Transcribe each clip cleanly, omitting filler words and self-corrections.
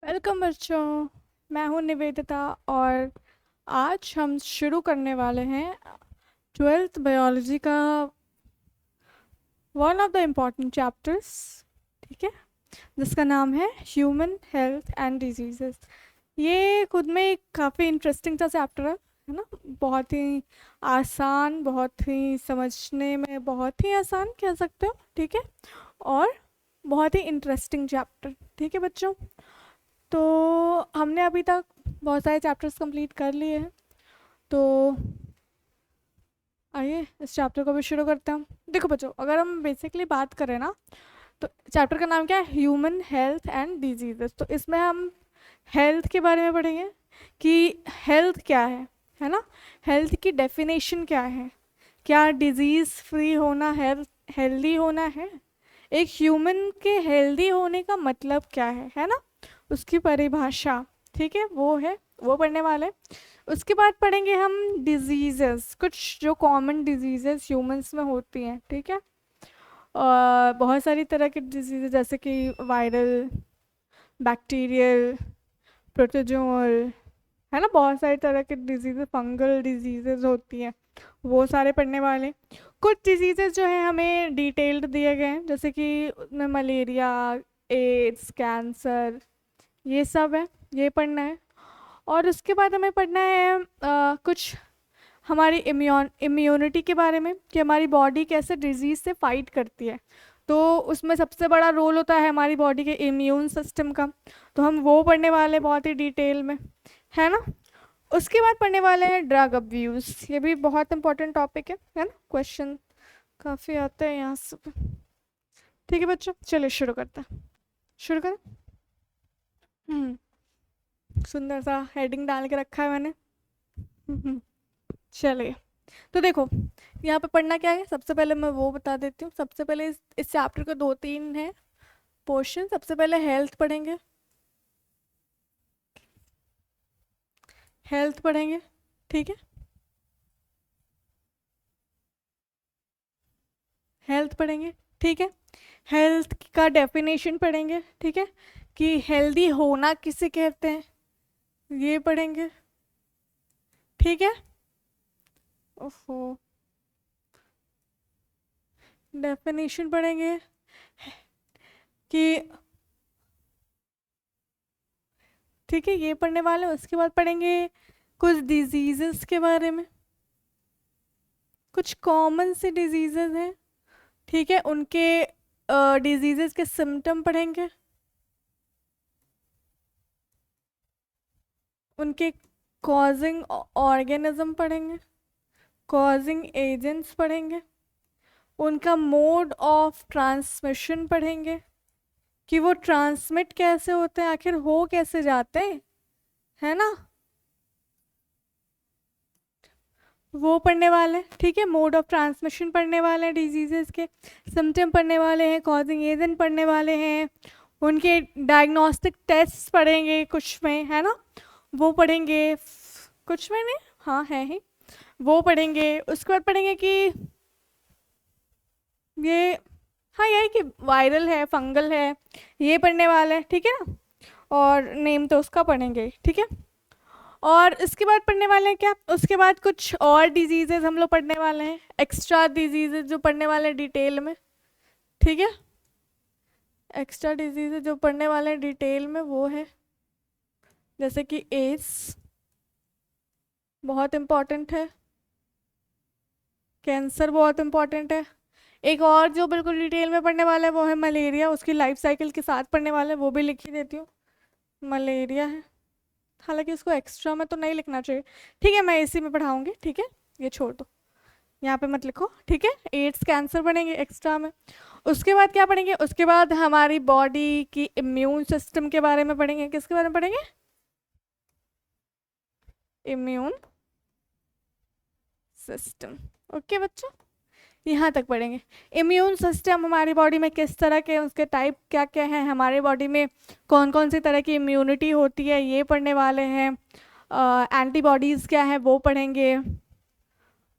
Welcome बच्चों। मैं हूं निवेदिता और आज हम शुरू करने वाले हैं ट्वेल्थ बायोलॉजी का one of the important chapters. ठीक है, जिसका नाम है ह्यूमन हेल्थ एंड डिजीजेस। ये खुद में एक काफ़ी इंटरेस्टिंग सा चैप्टर है ना। बहुत ही आसान, बहुत ही समझने में बहुत ही आसान कह सकते हो। ठीक है, और बहुत ही इंटरेस्टिंग चैप्टर। ठीक है बच्चों, तो हमने अभी तक बहुत सारे चैप्टर्स कंप्लीट कर लिए हैं, तो आइए इस चैप्टर को भी शुरू करते हैं। देखो बच्चों, अगर हम बेसिकली बात करें ना, तो चैप्टर का नाम क्या है? Human health and diseases. तो इसमें हम हेल्थ के बारे में पढ़ेंगे कि हेल्थ क्या है ना। हेल्थ की डेफिनेशन क्या है, क्या डिजीज़ फ्री होना हेल्दी होना है, एक ह्यूमन के हेल्दी होने का मतलब क्या है ना, उसकी परिभाषा। ठीक है, वो पढ़ने वाले। उसके बाद पढ़ेंगे हम डिजीजेस, कुछ जो कॉमन डिजीजेस ह्यूमंस में होती हैं। ठीक है, बहुत सारी तरह के डिजीजेस जैसे कि वायरल, बैक्टीरियल, प्रोटोजोअल, है ना। बहुत सारी तरह के डिजीजेस, फंगल डिजीजेस होती हैं, वो सारे पढ़ने वाले। कुछ डिजीजेस जो है हमें डिटेल्ड दिए गए हैं, जैसे कि उसमें मलेरिया, एड्स, कैंसर, ये सब है, ये पढ़ना है। और उसके बाद हमें पढ़ना है कुछ हमारी इम्यूनिटी के बारे में, कि हमारी बॉडी कैसे डिजीज़ से फाइट करती है। तो उसमें सबसे बड़ा रोल होता है हमारी बॉडी के इम्यून सिस्टम का, तो हम वो पढ़ने वाले बहुत ही डिटेल में, है ना। उसके बाद पढ़ने वाले हैं ड्रग अब्यूज़। ये भी बहुत इंपॉर्टेंट टॉपिक है ना। क्वेश्चन काफ़ी आते हैं यहाँ से। ठीक है बच्चों, चलिए शुरू करते हैं। शुरू करें। सुंदर सा हेडिंग डाल के रखा है मैंने। चलिए, तो देखो यहाँ पे पढ़ना क्या है। सबसे पहले मैं वो बता देती हूँ। सबसे पहले इस चैप्टर का 2-3 है पोर्शन। सबसे पहले हेल्थ पढ़ेंगे, हेल्थ पढ़ेंगे। ठीक है, हेल्थ पढ़ेंगे। ठीक है, हेल्थ का डेफिनेशन पढ़ेंगे। ठीक है, कि हेल्दी होना किसे कहते हैं, ये पढ़ेंगे। ठीक है, ओहो, डेफिनेशन पढ़ेंगे कि ठीक है, ये पढ़ने वाले। उसके बाद पढ़ेंगे कुछ डिजीजेस के बारे में, कुछ कॉमन से डिजीजेस हैं। ठीक है, उनके डिजीजेस के सिम्टम पढ़ेंगे, उनके कॉजिंग ऑर्गेनिज्म पढ़ेंगे, कॉजिंग एजेंट्स पढ़ेंगे, उनका मोड ऑफ ट्रांसमिशन पढ़ेंगे, कि वो ट्रांसमिट कैसे होते हैं, आखिर हो कैसे जाते हैं, है ना, वो पढ़ने वाले हैं। ठीक है, मोड ऑफ ट्रांसमिशन पढ़ने वाले हैं, डिजीजेस के सिम्टम पढ़ने वाले हैं, कॉजिंग एजेंट पढ़ने वाले हैं, उनके डायग्नोस्टिक टेस्ट पढ़ेंगे कुछ में, है ना, वो पढ़ेंगे। कुछ में नहीं, हाँ है ही, वो पढ़ेंगे। उसके बाद पढ़ेंगे कि ये, हाँ यही कि वायरल है, फंगल है, ये पढ़ने वाले हैं। ठीक है ना, और नेम तो उसका पढ़ेंगे। ठीक है, और इसके बाद पढ़ने वाले हैं क्या, उसके बाद कुछ और डिजीजेज हम लोग पढ़ने वाले हैं, एक्स्ट्रा डिजीजेज जो पढ़ने वाले हैं डिटेल में। ठीक है, एक्स्ट्रा डिजीजेज जो पढ़ने वाले हैं डिटेल में वो है जैसे कि एड्स, बहुत इम्पॉर्टेंट है, कैंसर बहुत इम्पॉर्टेंट है। एक और जो बिल्कुल डिटेल में पढ़ने वाला है वो है मलेरिया, उसकी लाइफ साइकिल के साथ पढ़ने वाला है, वो भी लिख ही देती हूँ। मलेरिया है, हालांकि इसको एक्स्ट्रा में तो नहीं लिखना चाहिए। ठीक है, मैं इसी में पढ़ाऊँगी। ठीक है, ये छोड़ दो, यहाँ पे मत लिखो। ठीक है, एड्स कैंसर पढ़ेंगे एक्स्ट्रा में। उसके बाद क्या पढ़ेंगे, उसके बाद हमारी बॉडी की इम्यून सिस्टम के बारे में पढ़ेंगे। किसके बारे में पढ़ेंगे? Immune system. ओके बच्चों, यहाँ तक पढ़ेंगे। इम्यून सिस्टम हमारी बॉडी में किस तरह के, उसके टाइप क्या क्या हैं, हमारे बॉडी में कौन कौन सी तरह की इम्यूनिटी होती है, ये पढ़ने वाले हैं। एंटीबॉडीज़ क्या है वो पढ़ेंगे,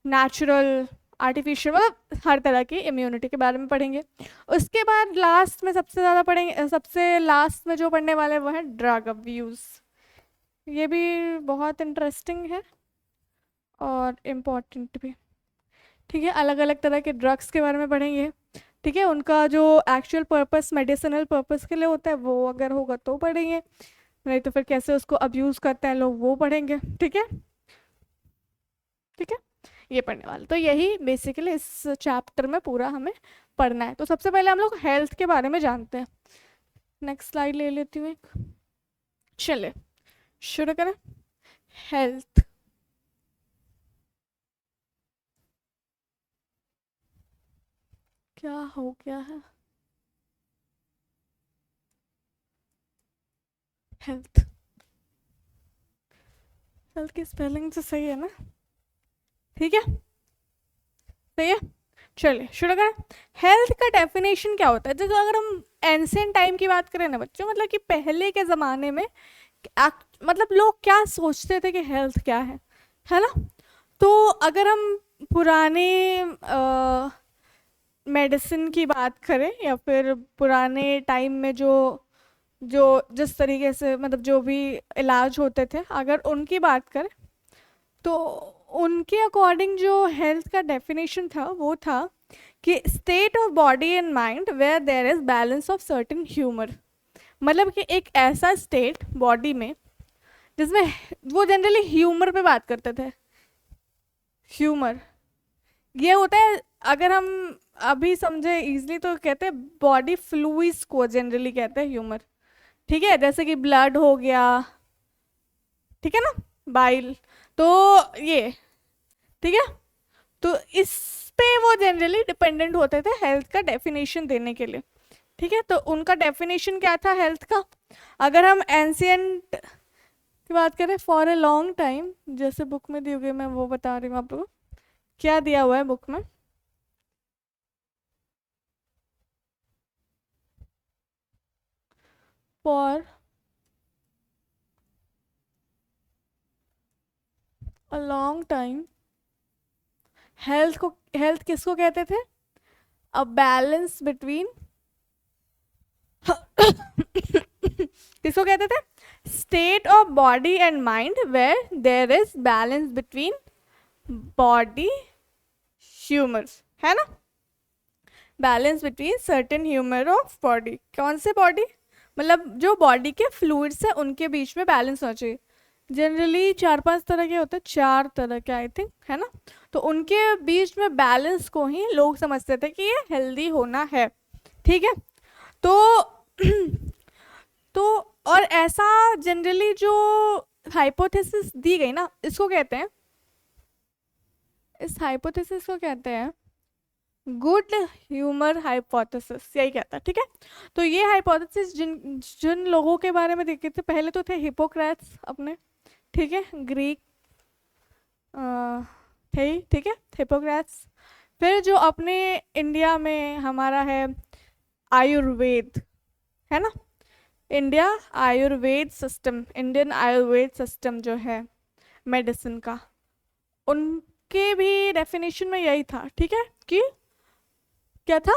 नेचुरल आर्टिफिशियल, मतलब हर तरह की इम्यूनिटी के बारे में पढ़ेंगे। उसके बाद लास्ट में सबसे ज़्यादा पढ़ेंगे, सबसे लास्ट में जो पढ़ने वाले वो है ड्रग अब्यूज़। ये भी बहुत इंटरेस्टिंग है और इम्पॉर्टेंट भी। ठीक है, अलग अलग तरह के ड्रग्स के बारे में पढ़ेंगे। ठीक है, उनका जो एक्चुअल पर्पस मेडिसिनल पर्पस के लिए होता है वो अगर होगा तो पढ़ेंगे, नहीं तो फिर कैसे उसको अब्यूज़ करते हैं लोग वो पढ़ेंगे। ठीक है, ठीक है, ये पढ़ने वाला। तो यही बेसिकली इस चैप्टर में पूरा हमें पढ़ना है। तो सबसे पहले हम लोग हेल्थ के बारे में जानते हैं। नेक्स्ट स्लाइड ले लेती हूँ एक। चलिए शुरू करें। हेल्थ, क्या हो गया है? हेल्थ, हेल्थ की स्पेलिंग तो सही है ना? ठीक है, सही है। चलिए शुरू करें। हेल्थ का डेफिनेशन क्या होता है? जैसे अगर हम एंशिएंट टाइम की बात करें ना बच्चों, मतलब कि पहले के ज़माने में मतलब लोग क्या सोचते थे कि हेल्थ क्या है ना? तो अगर हम पुराने मेडिसिन की बात करें या फिर पुराने टाइम में जो जो जिस तरीके से मतलब जो भी इलाज होते थे, अगर उनकी बात करें तो उनके अकॉर्डिंग जो हेल्थ का डेफिनेशन था वो था कि state of body and mind where there is balance of certain humour. मतलब कि एक ऐसा स्टेट बॉडी में जिसमें, वो जनरली ह्यूमर पे बात करते थे। ह्यूमर ये होता है, अगर हम अभी समझे इजली तो कहते हैं बॉडी फ्लूइड्स को जनरली कहते हैं ह्यूमर। ठीक है, जैसे कि ब्लड हो गया, ठीक है ना, बाइल, तो ये, ठीक है, तो इस पे वो जनरली डिपेंडेंट होते थे हेल्थ का डेफिनेशन देने के लिए। ठीक है, तो उनका डेफिनेशन क्या था हेल्थ का? अगर हम एंशियंट की बात करें, फॉर ए लॉन्ग टाइम, जैसे बुक में दी हुई मैं वो बता रही हूँ आपको, क्या दिया हुआ है बुक में। For a long time, health किसको कहते थे? अ बैलेंस बिटवीन किसको कहते थे? State of body and mind where there is balance between body humours, है ना? Balance between certain humour of body, कौन से बॉडी? मतलब जो बॉडी के फ्लूइड्स है उनके बीच में बैलेंस होना चाहिए। जनरली 4-5 तरह के होते हैं, 4 तरह के आई थिंक, है ना? तो उनके बीच में बैलेंस को ही लोग समझते थे कि ये हेल्दी होना है। ठीक है, तो तो और ऐसा जनरली जो हाइपोथेसिस दी गई ना, इसको कहते हैं, इस हाइपोथेसिस को कहते हैं गुड ह्यूमर हाइपोथेसिस, यही कहता है। ठीक है, तो ये हाइपोथेसिस जिन जिन लोगों के बारे में देखे थे, पहले तो थे हिपोक्रेट्स अपने, ठीक है, ग्रीक थे, ठीक है, हिपोक्रेट्स। फिर जो अपने इंडिया में हमारा है आयुर्वेद, है ना? India Ayurveda system, Indian Ayurveda system जो है मेडिसिन का, उनके भी डेफिनेशन में यही था। ठीक है, कि क्या था?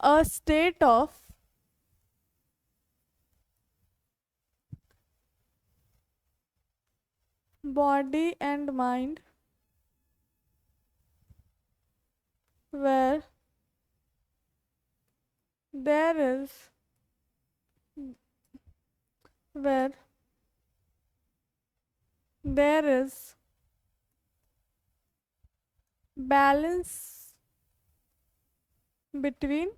A state of body and mind where there is where there is balance between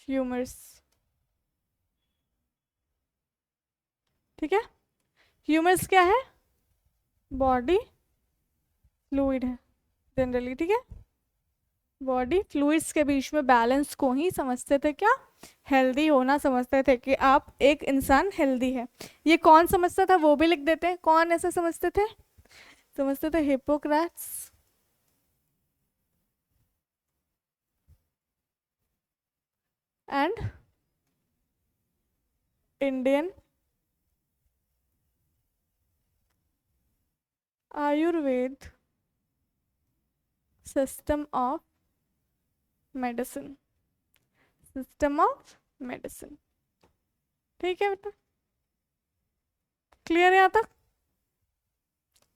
humors। ठीक है, ह्यूमर्स क्या है? बॉडी फ्लूइड है जनरली। ठीक है, बॉडी फ्लूइड्स के बीच में बैलेंस को ही समझते थे क्या? हेल्दी होना समझते थे, कि आप एक इंसान हेल्दी है। ये कौन समझता था वो भी लिख देते हैं, कौन ऐसे समझते थे? समझते थे Hippocrates and Indian Ayurveda system of medicine, system of medicine. ठीक है बेटा, क्लियर है यहाँ तक?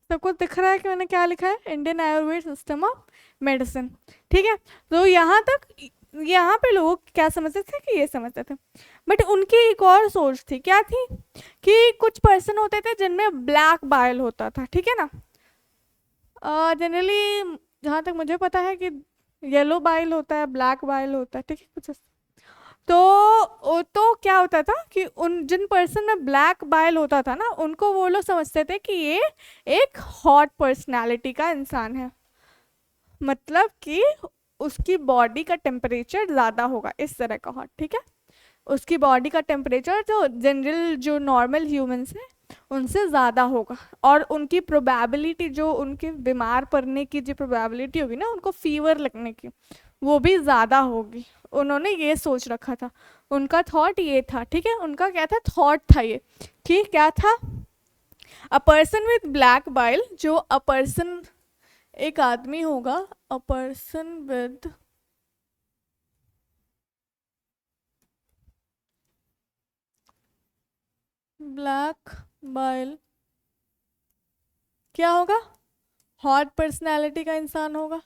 सबको दिख रहा है कि मैंने क्या लिखा है? Indian Ayurveda system of medicine. ठीक है, तो यहाँ तक, यहाँ पे लोग क्या समझते थे कि ये समझते थे, बट उनकी एक और सोच थी। क्या थी? कि कुछ पर्सन होते थे जिनमें ब्लैक बाइल होता था, ठीक है ना। जनरली जहाँ तक मुझे पता है कि येलो बाइल होता है, ब्लैक बाइल होता है, ठीक है कुछ तो क्या होता था कि उन जिन पर्सन में ब्लैक बाइल होता था ना, उनको वो लोग समझते थे कि ये एक हॉट पर्सनालिटी का इंसान है, मतलब कि उसकी बॉडी का टेम्परेचर ज़्यादा होगा, इस तरह का हॉट। ठीक है, उसकी बॉडी का टेम्परेचर जो जनरल जो नॉर्मल ह्यूमंस हैं उनसे ज़्यादा होगा, और उनकी प्रोबेबिलिटी, जो उनके बीमार पड़ने की जो प्रोबेबिलिटी होगी ना, उनको फीवर लगने की, वो भी ज़्यादा होगी। उन्होंने ये सोच रखा था, उनका थॉट ये था। ठीक है, उनका क्या था? थॉट था ये कि क्या था? A person with black bile, जो अ पर्सन, एक आदमी होगा, a person with black bile क्या होगा? हॉट पर्सनैलिटी का इंसान होगा।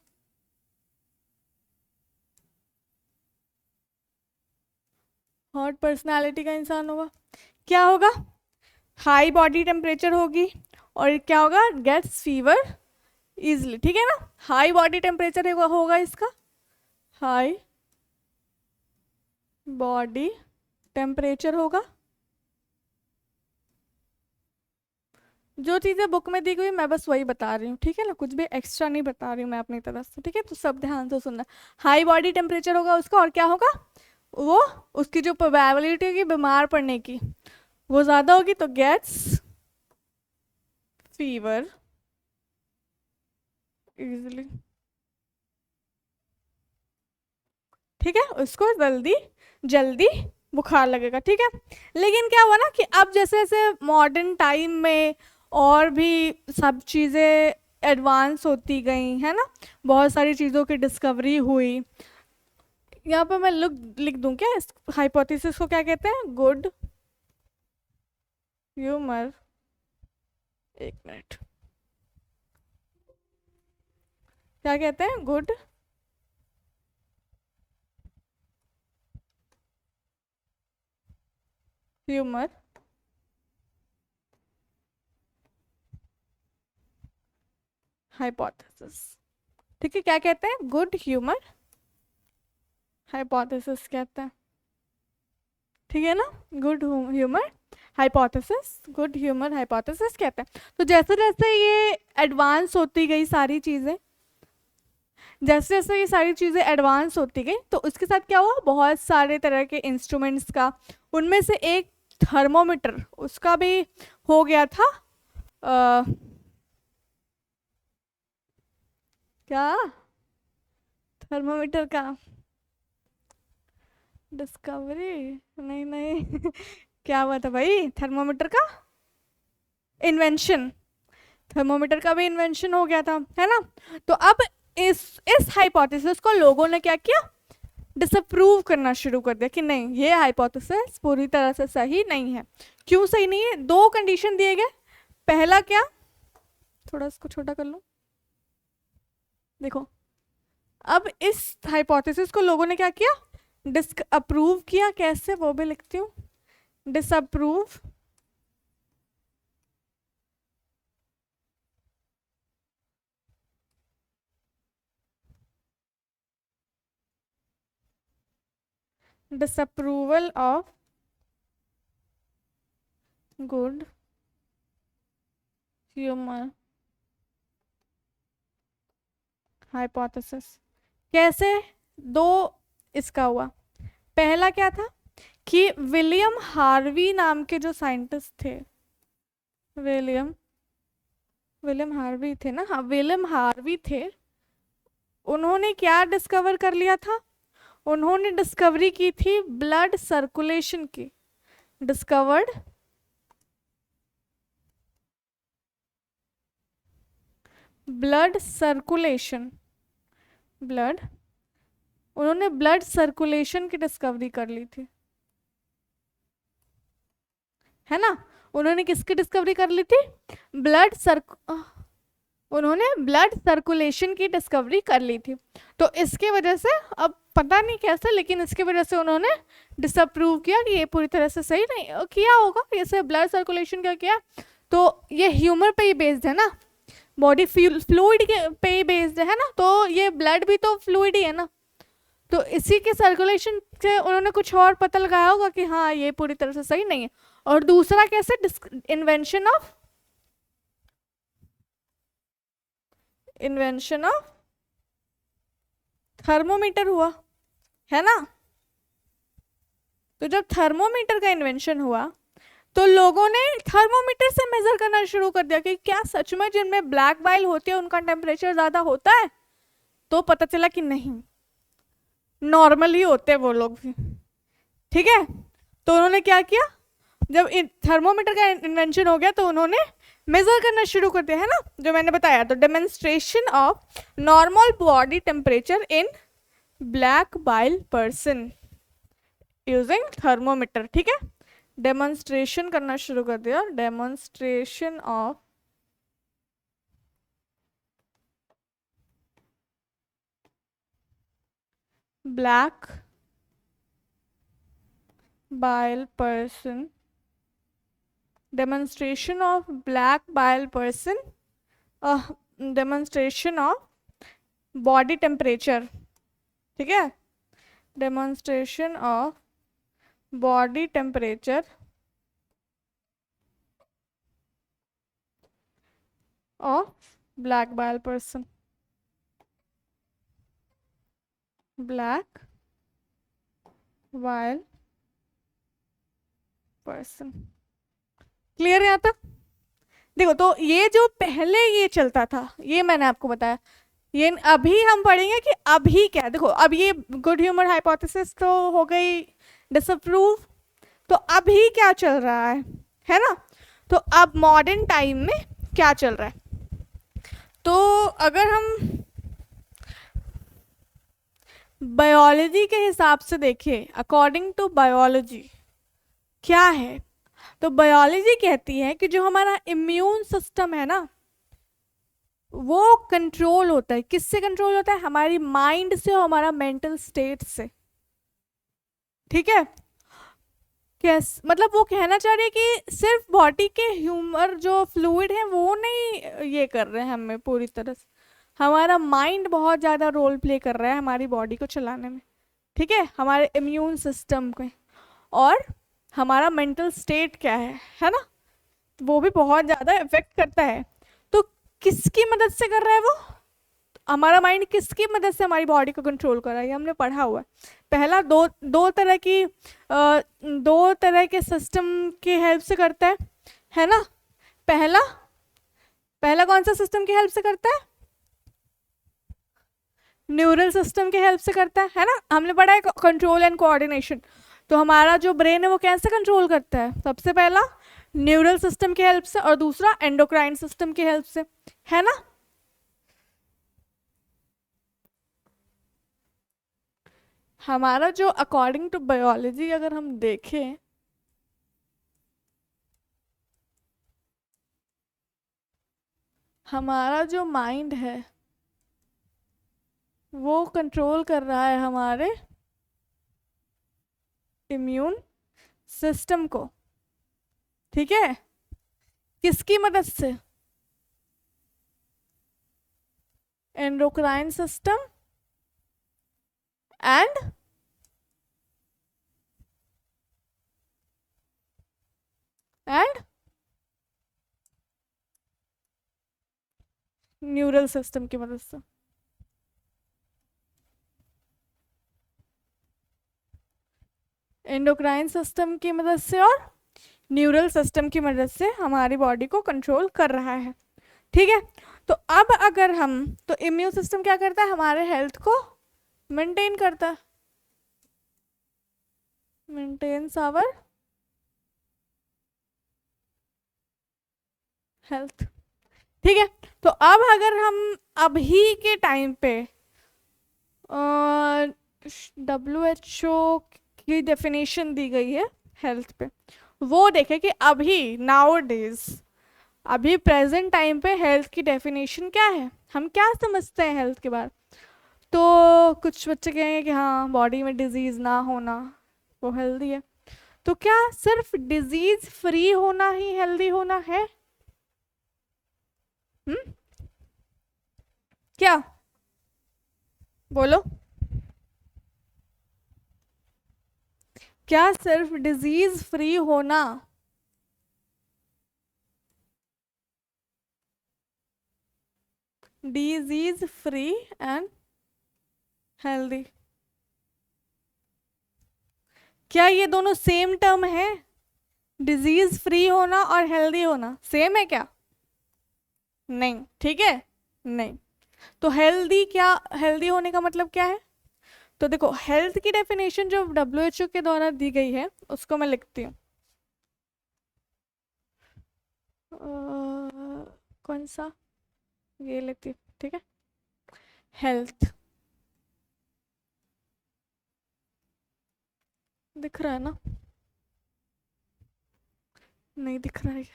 हॉट पर्सनैलिटी का इंसान होगा। क्या होगा? हाई बॉडी टेम्परेचर होगी, और क्या होगा? Gets fever easily. ठीक है ना, हाई बॉडी टेम्परेचर होगा इसका, हाई बॉडी टेम्परेचर होगा। जो चीज़ें बुक में दी गई मैं बस वही बता रही हूँ, ठीक है ना, कुछ भी एक्स्ट्रा नहीं बता रही हूँ मैं अपनी तरफ से। ठीक है, तो सब ध्यान से सुनना। हाई बॉडी टेम्परेचर होगा उसका, और क्या होगा? वो उसकी जो प्रोबेबिलिटी होगी बीमार पड़ने की वो ज़्यादा होगी, तो गेट्स फीवर इजिली। ठीक है, उसको जल्दी जल्दी बुखार लगेगा। ठीक है, लेकिन क्या हुआ ना कि अब जैसे जैसे मॉडर्न टाइम में और भी सब चीज़ें एडवांस होती गई है ना, बहुत सारी चीज़ों की डिस्कवरी हुई। यहाँ पर मैं लिख दूँ क्या इस हाइपोथेसिस को? क्या कहते हैं? गुड ह्यूमर, एक मिनट, क्या कहते हैं? Good humour hypothesis. ठीक है, क्या कहते हैं? गुड ह्यूमर हाइपोथेसिस कहते हैं। ठीक है ना, good humour hypothesis, good humour hypothesis कहते हैं। तो जैसे जैसे ये एडवांस होती गई सारी चीज़ें, जैसे जैसे ये सारी चीज़ें एडवांस होती गई, तो उसके साथ क्या हुआ? बहुत सारे तरह के इंस्ट्रूमेंट्स का, उनमें से एक थर्मोमीटर, उसका भी हो गया था क्या? थर्मोमीटर का डिस्कवरी? नहीं नहीं क्या हुआ था भाई? थर्मोमीटर का इन्वेंशन, थर्मोमीटर का भी इन्वेंशन हो गया था, है ना। तो अब इस हाइपोथेसिस को लोगों ने क्या किया? डिसअप्रूव करना शुरू कर दिया कि नहीं, ये हाइपोथेसिस पूरी तरह से सही नहीं है। क्यों सही नहीं है? दो कंडीशन दिए गए। पहला क्या, थोड़ा इसको छोटा कर लो, देखो, अब इस हाइपोथेसिस को लोगों ने क्या किया? डिसअप्रूव किया। कैसे, वो भी लिखती हूँ, disapprove disapproval of good humor hypothesis। कैसे? दो इसका हुआ। पहला क्या था कि विलियम हार्वी नाम के जो साइंटिस्ट थे, विलियम विलियम हार्वी थे ना, हाँ विलियम हार्वी थे, उन्होंने क्या डिस्कवर कर लिया था? उन्होंने डिस्कवरी की थी ब्लड सर्कुलेशन की, डिस्कवर्ड ब्लड सर्कुलेशन, ब्लड, उन्होंने ब्लड सर्कुलेशन की डिस्कवरी कर ली थी, है ना। उन्होंने किसकी डिस्कवरी कर ली थी? ब्लड सर्क उन्होंने ब्लड सर्कुलेशन की डिस्कवरी कर ली थी। तो इसकी वजह से, अब पता नहीं कैसे, लेकिन इसकी वजह से उन्होंने डिसअप्रूव किया कि ये पूरी तरह से सही नहीं किया होगा, जैसे ब्लड सर्कुलेशन क्या किया। तो ये ह्यूमर पे ही बेस्ड है ना, बॉडी फ्लूइड के पे ही बेस्ड है ना, तो ये ब्लड भी तो फ्लूइड ही है ना। तो इसी के सर्कुलेशन से उन्होंने कुछ और पता लगाया होगा कि हाँ ये पूरी तरह से सही नहीं है। और दूसरा कैसे, इन्वेंशन ऑफ थर्मोमीटर हुआ, है ना। तो जब थर्मोमीटर का इन्वेंशन हुआ तो लोगों ने थर्मोमीटर से मेजर करना शुरू कर दिया कि क्या सच में जिनमें ब्लैक बाइल होती है उनका टेम्परेचर ज्यादा होता है। तो पता चला कि नहीं, नॉर्मल ही होते हैं वो लोग भी, ठीक है। तो उन्होंने क्या किया, जब थर्मोमीटर का इन्वेंशन हो गया तो उन्होंने मेजर करना शुरू कर दिया, है ना, जो मैंने बताया। तो demonstration of normal body temperature in black bile person using thermometer, ठीक है। डेमोन्स्ट्रेशन करना शुरू कर दिया, demonstration of black bile person, demonstration of black bile person, demonstration of body temperature, ठीक है, demonstration of body temperature of black bile person, black bile person, clear है यहाँ तक? देखो, तो ये जो पहले ये चलता था, ये मैंने आपको बताया, ये अभी हम पढ़ेंगे कि अभी क्या। देखो, अब ये गुड ह्यूमर हाइपोथेसिस तो हो गई डिसअप्रूव, तो अभी क्या चल रहा है ना। तो अब मॉडर्न टाइम में क्या चल रहा है, तो अगर हम बायोलॉजी के हिसाब से देखें, अकॉर्डिंग टू बायोलॉजी क्या है, तो बायोलॉजी कहती है कि जो हमारा इम्यून सिस्टम है ना, वो कंट्रोल होता है, किससे कंट्रोल होता है? हमारी माइंड से और हमारा मेंटल स्टेट से, ठीक है। कैस मतलब वो कहना चाह रही है कि सिर्फ बॉडी के ह्यूमर जो फ्लूइड है वो नहीं ये कर रहे हैं हमें पूरी तरह से, हमारा माइंड बहुत ज़्यादा रोल प्ले कर रहा है हमारी बॉडी को चलाने में, ठीक है, हमारे इम्यून सिस्टम के। और हमारा मेंटल स्टेट क्या है ना, वो भी बहुत ज़्यादा इफेक्ट करता है। तो किसकी मदद से कर रहा है वो? हमारा माइंड किसकी मदद से हमारी बॉडी को कंट्रोल कर रहा है, ये हमने पढ़ा हुआ है। पहला दो तरह के सिस्टम की हेल्प से करता है ना। पहला कौन सा सिस्टम की हेल्प से करता है? न्यूरल सिस्टम की हेल्प से करता है ना। हमने पढ़ा है कंट्रोल एंड कोऑर्डिनेशन। तो हमारा जो ब्रेन है वो कैसे कंट्रोल करता है? सबसे पहला न्यूरल सिस्टम की हेल्प से, और दूसरा एंडोक्राइन सिस्टम की हेल्प से, है ना। हमारा जो अकॉर्डिंग टू बायोलॉजी अगर हम देखें, हमारा जो माइंड है वो कंट्रोल कर रहा है हमारे इम्यून सिस्टम को, ठीक है। किसकी मदद से? Endocrine system and neural system की मदद से। एंडोक्राइन सिस्टम की मदद से और न्यूरल सिस्टम की मदद से हमारी बॉडी को कंट्रोल कर रहा है, ठीक है। तो अब अगर हम, तो इम्यून सिस्टम क्या करता है? हमारे हेल्थ को मेंटेन करता है, मेंटेन्स आवर हेल्थ, ठीक है, तो अब अगर हम अभी के टाइम पे WHO की डेफिनेशन दी गई है हेल्थ पे, वो देखे कि अभी नाउ डेज, अभी प्रेजेंट टाइम पे हेल्थ की डेफिनेशन क्या है, हम क्या समझते हैं हेल्थ के बारे। तो कुछ बच्चे कहेंगे कि हाँ बॉडी में डिजीज ना होना वो हेल्दी है। तो क्या सिर्फ डिजीज फ्री होना ही हेल्दी होना है? हम्म, क्या बोलो, क्या सिर्फ डिजीज फ्री होना, डिजीज फ्री एंड हेल्दी, क्या ये दोनों सेम टर्म है? डिजीज फ्री होना और हेल्दी होना सेम है क्या? नहीं, ठीक है, नहीं। तो हेल्दी, क्या हेल्दी होने का मतलब क्या है? तो देखो हेल्थ की डेफिनेशन जो WHO के द्वारा दी गई है उसको मैं लिखती हूँ। कौन सा, ये लिखती हूँ, ठीक है। हेल्थ दिख रहा है ना? नहीं दिख रहा है?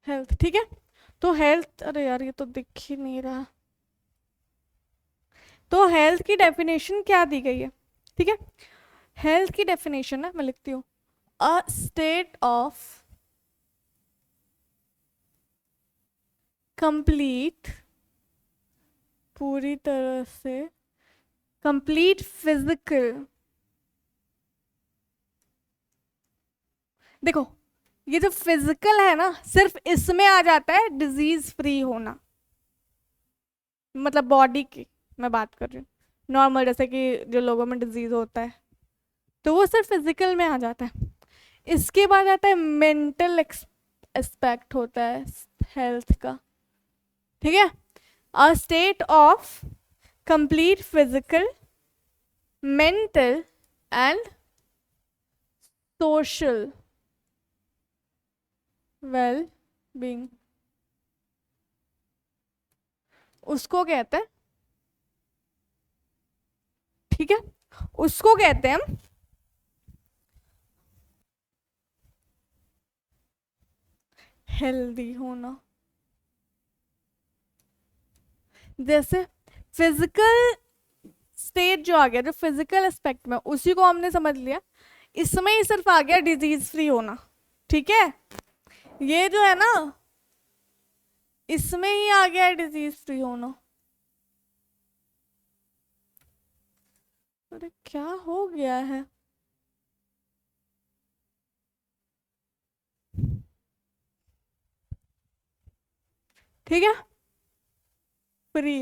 हेल्थ, ठीक है। तो हेल्थ, अरे यार ये तो दिख ही नहीं रहा। तो हेल्थ की डेफिनेशन क्या दी गई है, ठीक है। हेल्थ की डेफिनेशन है, मैं लिखती हूँ, अ स्टेट ऑफ कंप्लीट, पूरी तरह से कंप्लीट फिजिकल, देखो ये जो फिजिकल है ना सिर्फ इसमें आ जाता है डिजीज फ्री होना, मतलब बॉडी की मैं बात कर रही हूँ, नॉर्मल जैसे कि जो लोगों में डिजीज होता है तो वो सिर्फ फिजिकल में आ जाता है। इसके बाद आता है मेंटल एस्पेक्ट होता है हेल्थ का, ठीक है। अ state of complete physical, mental and social well being, उसको कहते हैं, ठीक है, उसको कहते हैं हम हेल्दी होना। जैसे फिजिकल स्टेट जो आ गया, जो फिजिकल एस्पेक्ट में उसी को हमने समझ लिया, इसमें ही सिर्फ आ गया डिजीज फ्री होना, ठीक है। ये जो है ना इसमें ही आ गया डिजीज फ्री होना। अरे क्या हो गया है? ठीक है, फ्री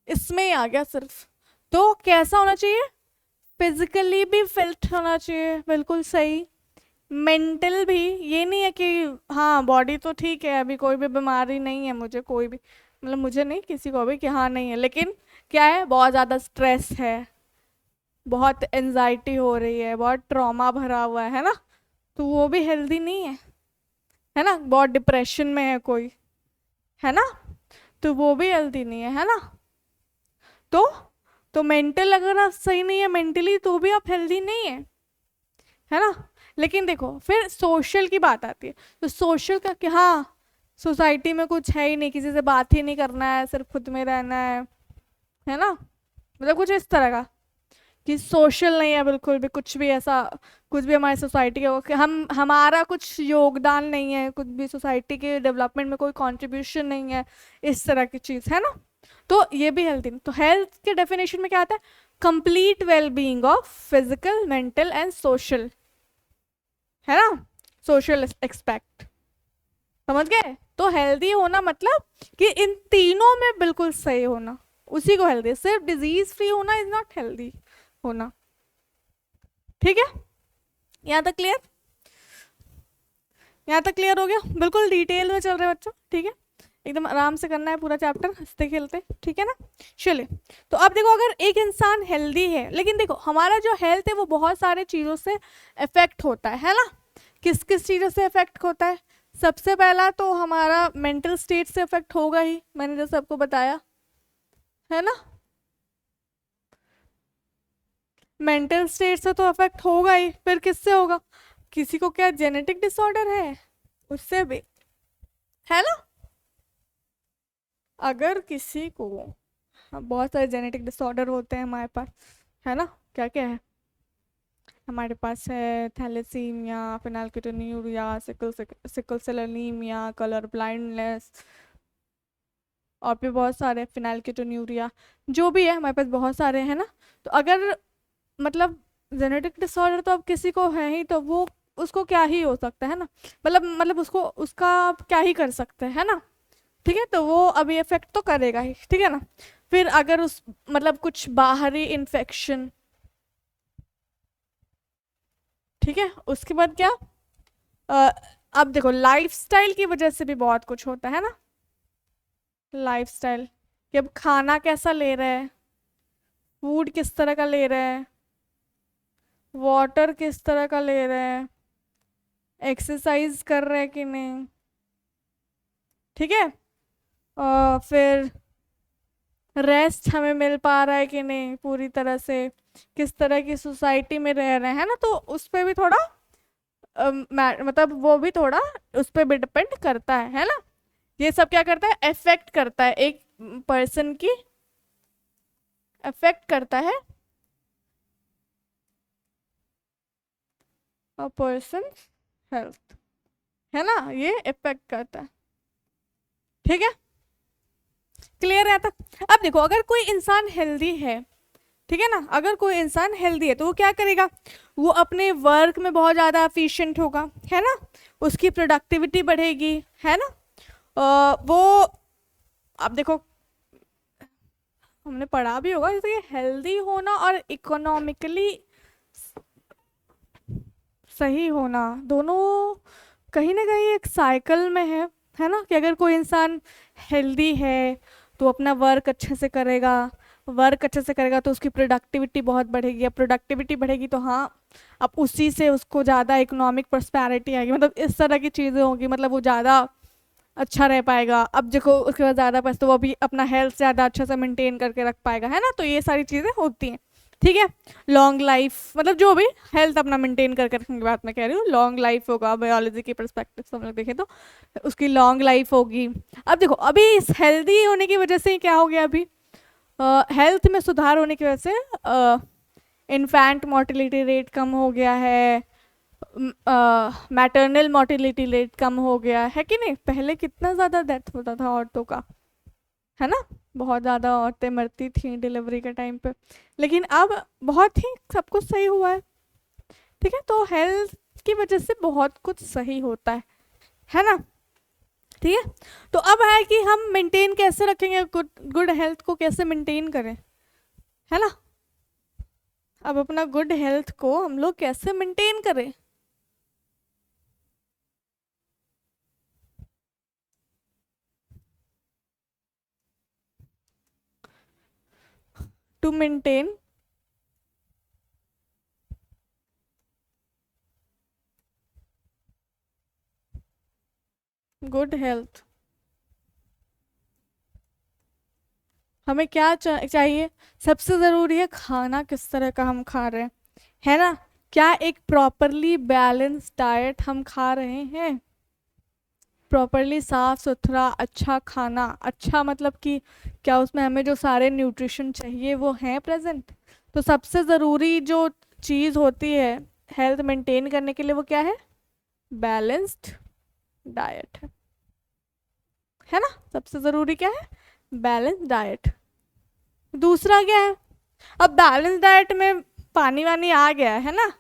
इसमें ही आ गया सिर्फ। तो कैसा होना चाहिए? फिजिकली भी फिट होना चाहिए, बिल्कुल सही। मेंटल भी, ये नहीं है कि हाँ बॉडी तो ठीक है, अभी कोई भी बीमारी नहीं है मुझे, कोई भी, मतलब मुझे नहीं, किसी को भी कि हाँ नहीं है, लेकिन क्या है, बहुत ज़्यादा स्ट्रेस है, बहुत एनजाइटी हो रही है, बहुत ट्रॉमा भरा हुआ है ना, तो वो भी हेल्दी नहीं है ना। बहुत डिप्रेशन में है कोई, है ना, तो वो भी हेल्दी नहीं है ना। तो मेंटल अगर आप सही नहीं है मेंटली तो भी आप हेल्दी नहीं है ना। लेकिन देखो फिर सोशल की बात आती है, तो सोशल का क्या, हाँ सोसाइटी में कुछ है ही नहीं, किसी से बात ही नहीं करना है, सिर्फ खुद में रहना है ना, मतलब कुछ इस तरह का कि सोशल नहीं है बिल्कुल भी, कुछ भी ऐसा, कुछ भी हमारी सोसाइटी के हम हमारा कुछ योगदान नहीं है, कुछ भी सोसाइटी के डेवलपमेंट में कोई कंट्रीब्यूशन नहीं है, इस तरह की चीज़ है ना। तो ये भी हेल्थ, तो हेल्थ के डेफिनेशन में क्या आता है? Complete well being of physical, mental and social, है ना, सोशल एक्सपेक्ट, समझ गए। तो हेल्दी होना मतलब कि इन तीनों में बिल्कुल सही होना, उसी को हेल्दी, सिर्फ डिजीज फ्री होना इज नॉट हेल्दी होना, ठीक है। यहाँ तक क्लियर? यहाँ तक क्लियर हो गया? बिल्कुल डिटेल में चल रहे हैं बच्चों, ठीक है, एकदम आराम से करना है पूरा चैप्टर, हंसते खेलते, ठीक है ना। चलिए, तो अब देखो, अगर एक इंसान हेल्दी है, लेकिन देखो हमारा जो हेल्थ है वो बहुत सारे चीज़ों से अफेक्ट होता है ना। किस किस चीज़ों से अफेक्ट होता है? सबसे पहला तो हमारा मेंटल स्टेट से अफेक्ट होगा ही, मैंने जैसे आपको बताया, है ना। मेंटल स्टेट से तो अफेक्ट होगा ही, फिर किससे होगा? किसी को क्या जेनेटिक डिसऑर्डर है, उससे भी, है ना। अगर किसी को, हाँ, बहुत सारे जेनेटिक डिसऑर्डर होते हैं हमारे पास, है ना। क्या क्या है हमारे पास? है thalassemia, phenylketonuria, sickle cell anaemia, colour blindness, और भी बहुत सारे, फिनाइलकीटोन्यूरिया, जो भी है हमारे पास बहुत सारे हैं ना। तो अगर मतलब जेनेटिक डिसऑर्डर तो अब किसी को है ही, तो वो उसको क्या ही हो सकता है ना, मतलब उसको उसका आप क्या ही कर सकते हैं, है ना। ठीक है, तो वो अभी इफेक्ट तो करेगा ही, ठीक है ना। फिर अगर उस मतलब कुछ बाहरी इन्फेक्शन, ठीक है, उसके बाद क्या, अ, अब देखो लाइफस्टाइल की वजह से भी बहुत कुछ होता है ना। लाइफस्टाइल कि अब खाना कैसा ले रहे हैं, फूड किस तरह का ले रहे हैं, वाटर किस तरह का ले रहे हैं, एक्सरसाइज कर रहे हैं कि नहीं, ठीक है, फिर रेस्ट हमें मिल पा रहा है कि नहीं पूरी तरह से, किस तरह की सोसाइटी में रह रहे हैं ना, तो उस पर भी थोड़ा मतलब वो भी थोड़ा उस पर भी डिपेंड करता है ना। ये सब क्या करता है, इफेक्ट करता है एक पर्सन की, इफेक्ट करता है अ पर्सन हेल्थ, है ना, ये इफेक्ट करता है, ठीक है, क्लियर है तक। अब देखो, अगर कोई इंसान हेल्दी है, ठीक है ना, अगर कोई इंसान हेल्दी है तो वो क्या करेगा, वो अपने वर्क में बहुत ज़्यादा एफिशिएंट होगा, है ना, उसकी प्रोडक्टिविटी बढ़ेगी, है ना। वो, अब देखो हमने पढ़ा भी होगा, जैसे ये हेल्दी होना और इकोनॉमिकली सही होना, दोनों कहीं ना कहीं एक साइकिल में है ना। कि अगर कोई इंसान हेल्दी है तो अपना वर्क अच्छे से करेगा, वर्क अच्छे से करेगा तो उसकी प्रोडक्टिविटी बहुत बढ़ेगी, अब प्रोडक्टिविटी बढ़ेगी तो हाँ, अब उसी से उसको ज़्यादा इकोनॉमिक प्रॉस्पेरिटी आएगी, मतलब इस तरह की चीज़ें होंगी, मतलब वो ज़्यादा अच्छा रह पाएगा। अब देखो उसके बाद ज़्यादा पैसे तो वो भी अपना हेल्थ ज़्यादा अच्छे से मेंटेन करके रख पाएगा, है ना। तो ये सारी चीज़ें होती हैं, ठीक है। लॉन्ग लाइफ मतलब जो भी हेल्थ अपना मेंटेन करके रखने की बात मैं कह रही हूँ, लॉन्ग लाइफ होगा बायोलॉजी के परस्पेक्टिव से हम लोग देखें तो उसकी लॉन्ग लाइफ होगी। अब देखो अभी इस हेल्दी होने की वजह से क्या हो गया, अभी हेल्थ में सुधार होने की वजह से इन्फेंट मोर्टिलिटी रेट कम हो गया है, मैटरनल मोर्टिलिटी रेट कम हो गया है कि नहीं। पहले कितना ज़्यादा डेथ होता था औरतों का, है ना, बहुत ज़्यादा औरतें मरती थी डिलीवरी के टाइम पे, लेकिन अब बहुत ही सब कुछ सही हुआ है, ठीक है। तो हेल्थ की वजह से बहुत कुछ सही होता है ना, ठीक है। तो अब है कि हम मेंटेन कैसे रखेंगे, गुड गुड हेल्थ को कैसे मेंटेन करें, है ना। अब अपना गुड हेल्थ को हम लोग कैसे मेंटेन करें, टू मेंटेन गुड हेल्थ हमें क्या चाहिए, सबसे ज़रूरी है खाना किस तरह का हम खा रहे हैं, है ना। क्या एक प्रॉपरली बैलेंस डाइट हम खा रहे हैं, प्रॉपरली साफ सुथरा अच्छा खाना, अच्छा मतलब कि क्या उसमें हमें जो सारे न्यूट्रिशन चाहिए वो हैं प्रेजेंट। तो सबसे ज़रूरी जो चीज़ होती है हेल्थ मेंटेन करने के लिए वो क्या है, बैलेंस्ड डाइट है ना। सबसे ज़रूरी क्या है, बैलेंस डाइट। दूसरा क्या है, अब बैलेंस डाइट में पानी वानी आ गया है ना।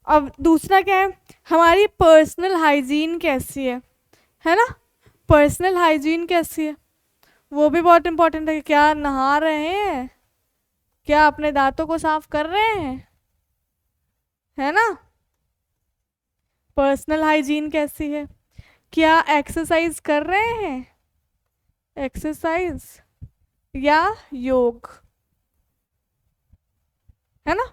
अब दूसरा क्या है, हमारी पर्सनल हाइजीन कैसी है ना। पर्सनल हाइजीन कैसी है वो भी बहुत इंपॉर्टेंट है, क्या नहा रहे हैं, क्या अपने दांतों को साफ कर रहे हैं, है ना। पर्सनल हाइजीन कैसी है? क्या एक्सरसाइज कर रहे हैं? एक्सरसाइज या योग, है ना?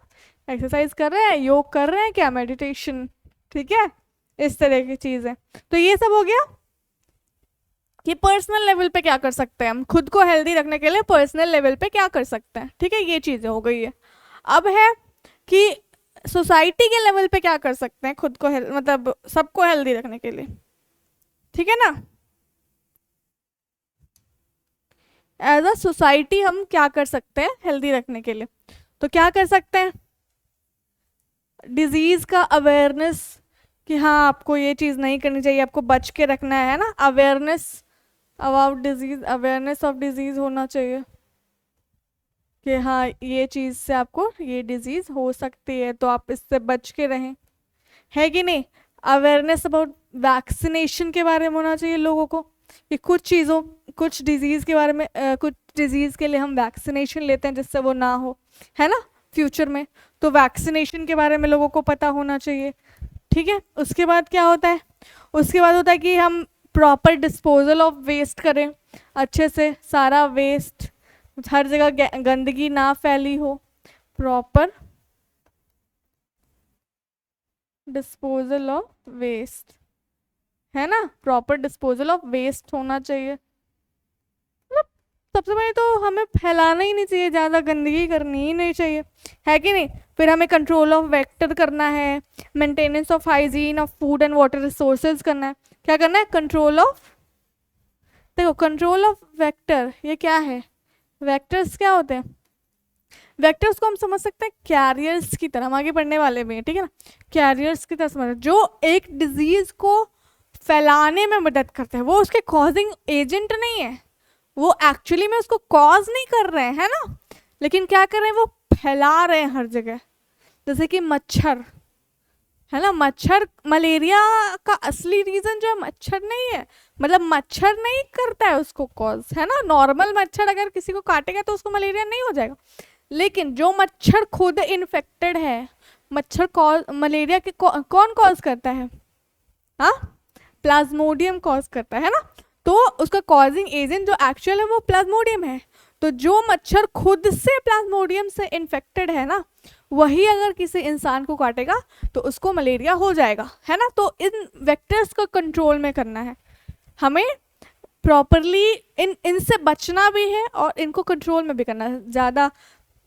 एक्सरसाइज कर रहे हैं, योग कर रहे हैं, क्या मेडिटेशन, ठीक है, इस तरह की चीज है। तो ये सब हो गया कि पर्सनल लेवल पे क्या कर सकते हैं हम, खुद को हेल्दी रखने के लिए पर्सनल लेवल पे क्या कर सकते हैं, ठीक है, ये चीजें हो गई है। अब है कि सोसाइटी के लेवल पे क्या कर सकते हैं खुद को मतलब सबको हेल्दी रखने के लिए, ठीक है ना? एज अ सोसाइटी हम क्या कर सकते हैं हेल्दी रखने के लिए? तो क्या कर सकते हैं? डिजीज का अवेयरनेस, कि हाँ आपको ये चीज़ नहीं करनी चाहिए, आपको बच के रखना है ना, awareness about disease, awareness of disease होना चाहिए कि हाँ ये चीज़ से आपको ये डिजीज हो सकती है तो आप इससे बच के रहें, है कि नहीं? अवेयरनेस अबाउट वैक्सीनेशन के बारे में होना चाहिए लोगों को, कि कुछ चीज़ों, कुछ डिजीज़ के बारे में कुछ डिजीज़ के लिए हम वैक्सीनेशन लेते हैं जिससे वो ना हो, है ना, फ्यूचर में। तो वैक्सीनेशन के बारे में लोगों को पता होना चाहिए, ठीक है। उसके बाद क्या होता है? उसके बाद होता है कि हम प्रॉपर डिस्पोजल ऑफ वेस्ट करें, अच्छे से सारा वेस्ट, हर जगह गंदगी ना फैली हो, प्रॉपर डिस्पोजल ऑफ वेस्ट, है ना, प्रॉपर डिस्पोजल ऑफ वेस्ट होना चाहिए। मतलब सबसे पहले तो हमें फैलाना ही नहीं चाहिए, ज़्यादा गंदगी करनी ही नहीं चाहिए, है कि नहीं? फिर हमें कंट्रोल ऑफ वेक्टर करना है, maintenance of hygiene of food and water resources करना है। क्या करना है? कंट्रोल ऑफ, देखो कंट्रोल ऑफ वेक्टर ये क्या है? वेक्टर्स क्या होते हैं? वेक्टर्स को हम समझ सकते हैं कैरियर्स की तरह, हम आगे पढ़ने वाले भी हैं, ठीक है ना, कैरियर्स की तरह समझ, जो एक डिजीज को फैलाने में मदद करते हैं, वो उसके कॉजिंग एजेंट नहीं है, वो एक्चुअली में उसको कॉज नहीं कर रहे हैं, है ना, लेकिन क्या कर रहे हैं, वो फैला रहे हैं हर जगह। जैसे कि मच्छर, है ना, मच्छर, मलेरिया का असली रीजन जो है मच्छर नहीं है, मतलब मच्छर नहीं करता है उसको कॉज, है ना, नॉर्मल मच्छर अगर किसी को काटेगा तो उसको मलेरिया नहीं हो जाएगा, लेकिन जो मच्छर खुद इन्फेक्टेड है, मच्छर कॉज मलेरिया के कौन कॉज करता है? हाँ, प्लाज्मोडियम कॉज करता है ना, तो उसका कॉजिंग एजेंट जो एक्चुअल है वो प्लाज्मोडियम है। तो जो मच्छर खुद से प्लाज्मोडियम से इन्फेक्टेड है ना, वही अगर किसी इंसान को काटेगा तो उसको मलेरिया हो जाएगा, है ना। तो इन वेक्टर्स को कंट्रोल में करना है हमें, प्रॉपरली इनसे बचना भी है और इनको कंट्रोल में भी करना है। ज़्यादा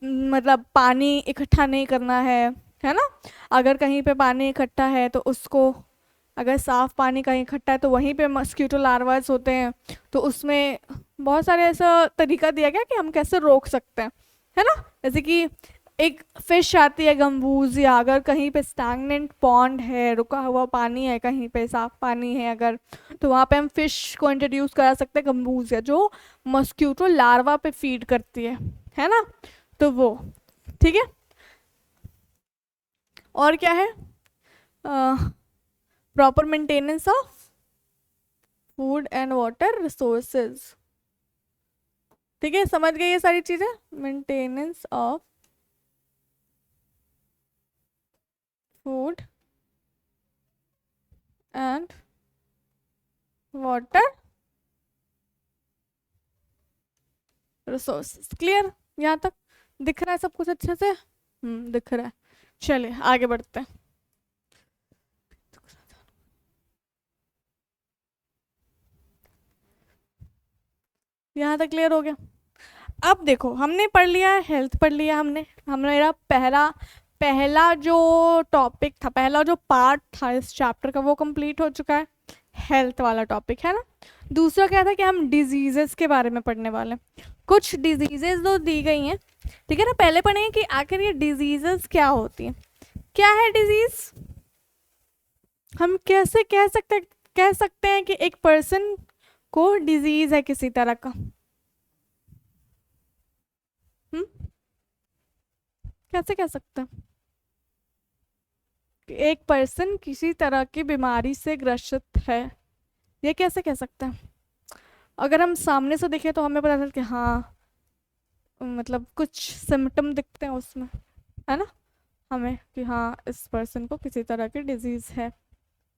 मतलब पानी इकट्ठा नहीं करना है ना, अगर कहीं पे पानी इकट्ठा है तो उसको, अगर साफ़ पानी कहीं इकट्ठा है तो वहीं पे मस्कीटो लार्वास होते हैं, तो उसमें बहुत सारे ऐसा तरीका दिया गया कि हम कैसे रोक सकते हैं, है ना। जैसे कि एक फिश आती है गम्बूजिया, अगर कहीं पे स्टैगनेंट पॉन्ड है, रुका हुआ पानी है, कहीं पे साफ पानी है अगर, तो वहाँ पे हम फिश को इंट्रोड्यूस करा सकते हैं गम्बूजिया, जो मस्कीटो लार्वा पे फीड करती है ना, तो वो, ठीक है। और क्या है? Proper maintenance of food and water resources, ठीक है, समझ गए ये सारी चीजें, maintenance of food and water resources, clear यहाँ तक? दिख रहा है सब कुछ अच्छे से? दिख रहा है, चलिए आगे बढ़ते हैं। यहाँ तक क्लियर हो गया? अब देखो हमने पढ़ लिया हेल्थ, पढ़ लिया हमने, हमारा पहला पहला जो टॉपिक था, पहला जो पार्ट था इस चैप्टर का वो कंप्लीट हो चुका है, हेल्थ वाला टॉपिक, है ना। दूसरा क्या था कि हम डिजीजेस के बारे में पढ़ने वाले हैं। कुछ डिजीजेस तो दी गई हैं, ठीक है ना। पहले पढ़ेंगे कि आखिर ये डिजीजेस क्या होती हैं, क्या है डिजीज, हम कैसे कह सकते हैं कि एक पर्सन को डिजीज है किसी तरह का, हम्म, कैसे कह सकते हैं कि एक पर्सन किसी तरह की बीमारी से ग्रसित है, ये कैसे कह सकते हैं? अगर हम सामने से देखें तो हमें पता चलता है कि हाँ मतलब कुछ सिम्टम दिखते हैं उसमें, है ना, हमें कि हाँ इस पर्सन को किसी तरह की डिजीज है।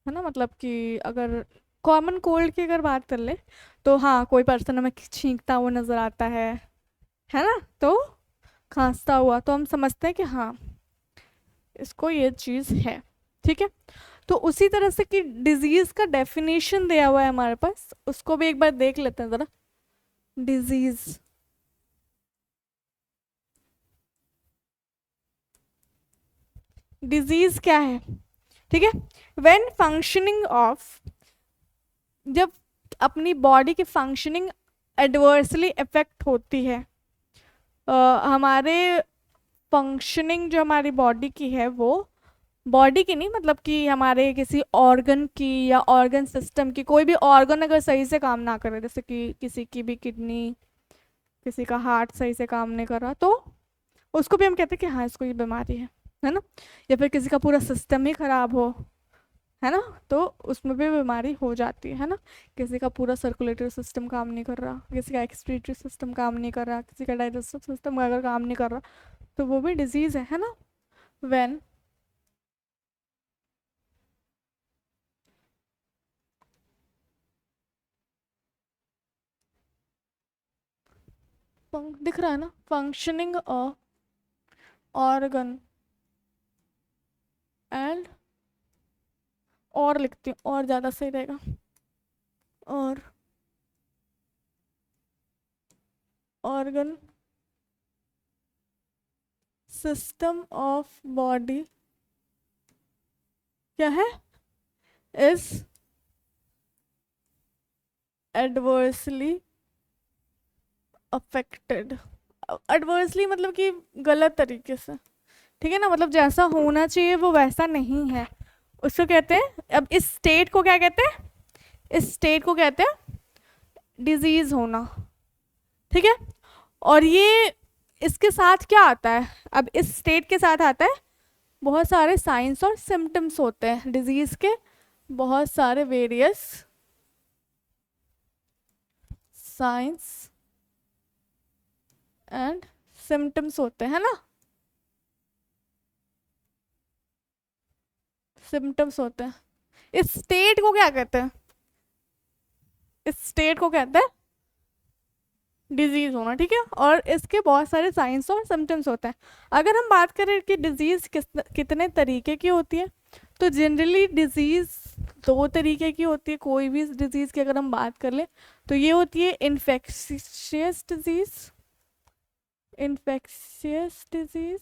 है ना। मतलब कि अगर कॉमन कोल्ड की अगर बात कर ले तो हाँ, कोई पर्सन हमें छींकता हुआ नजर आता है ना, तो खांसता हुआ, तो हम समझते हैं कि हाँ इसको ये चीज़ है। ठीक है। तो उसी तरह से कि डिजीज का डेफिनेशन दिया हुआ है हमारे पास, उसको भी एक बार देख लेते हैं जरा। डिजीज, डिजीज क्या है? ठीक है। व्हेन फंक्शनिंग ऑफ, जब अपनी बॉडी की फंक्शनिंग एडवर्सली इफेक्ट होती है, हमारे फंक्शनिंग जो हमारी बॉडी की है वो, बॉडी की नहीं, मतलब कि हमारे किसी ऑर्गन की या ऑर्गन सिस्टम की, कोई भी ऑर्गन अगर सही से काम ना करे, जैसे कि किसी की भी किडनी, किसी का हार्ट सही से काम नहीं कर रहा, तो उसको भी हम कहते हैं कि हाँ इसको ये बीमारी है ना। या फिर किसी का पूरा सिस्टम ही खराब हो, है ना, तो उसमें भी बीमारी हो जाती है ना। किसी का पूरा सर्कुलेटरी सिस्टम काम नहीं कर रहा, किसी का एक्सक्रीटरी सिस्टम काम नहीं कर रहा, किसी का डाइजेस्टिव सिस्टम अगर काम नहीं कर रहा, तो वो भी डिजीज है ना। व्हेन दिख रहा है ना, फंक्शनिंग ऑर्गन एंड, और लिखती हूँ और ज़्यादा सही रहेगा, और ऑर्गन सिस्टम ऑफ बॉडी क्या है, इज एडवर्सली अफेक्टेड। एडवर्सली मतलब कि गलत तरीके से, ठीक है ना, मतलब जैसा होना चाहिए वो वैसा नहीं है, उसको कहते हैं। अब इस स्टेट को क्या कहते हैं? इस स्टेट को कहते हैं डिजीज होना। ठीक है। और ये, इसके साथ क्या आता है? अब इस स्टेट के साथ आता है बहुत सारे साइंस और सिम्टम्स होते हैं डिजीज के, बहुत सारे वेरियस साइंस एंड सिम्टम्स होते हैं ना, सिम्टम्स होते हैं। इस स्टेट को क्या कहते हैं? इस स्टेट को कहते हैं डिजीज होना। ठीक है। और इसके बहुत सारे साइंस और सिम्टम्स होते हैं। अगर हम बात करें कि डिजीज कितने तरीके की होती है, तो जनरली डिजीज दो तरीके की होती है। कोई भी डिजीज की अगर हम बात कर ले तो ये होती है infectious disease, infectious disease,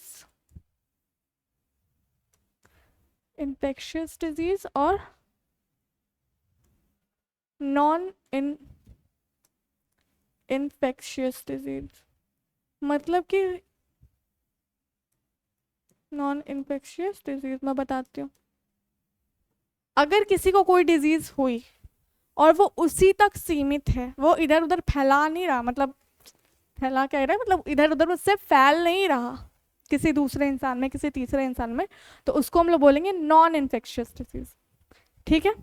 infectious disease, और नॉन इन्फेक्शियस डिजीज। मतलब कि नॉन इन्फेक्शियस डिजीज मैं बताती हूँ। अगर किसी को कोई डिजीज हुई और वो उसी तक सीमित है, वो इधर उधर फैला नहीं रहा, मतलब फैला क्या रहा है, मतलब इधर उधर उससे फैल नहीं रहा किसी दूसरे इंसान में, किसी तीसरे इंसान में, तो उसको हम लोग बोलेंगे नॉन इन्फेक्शियस डिजीज। ठीक है।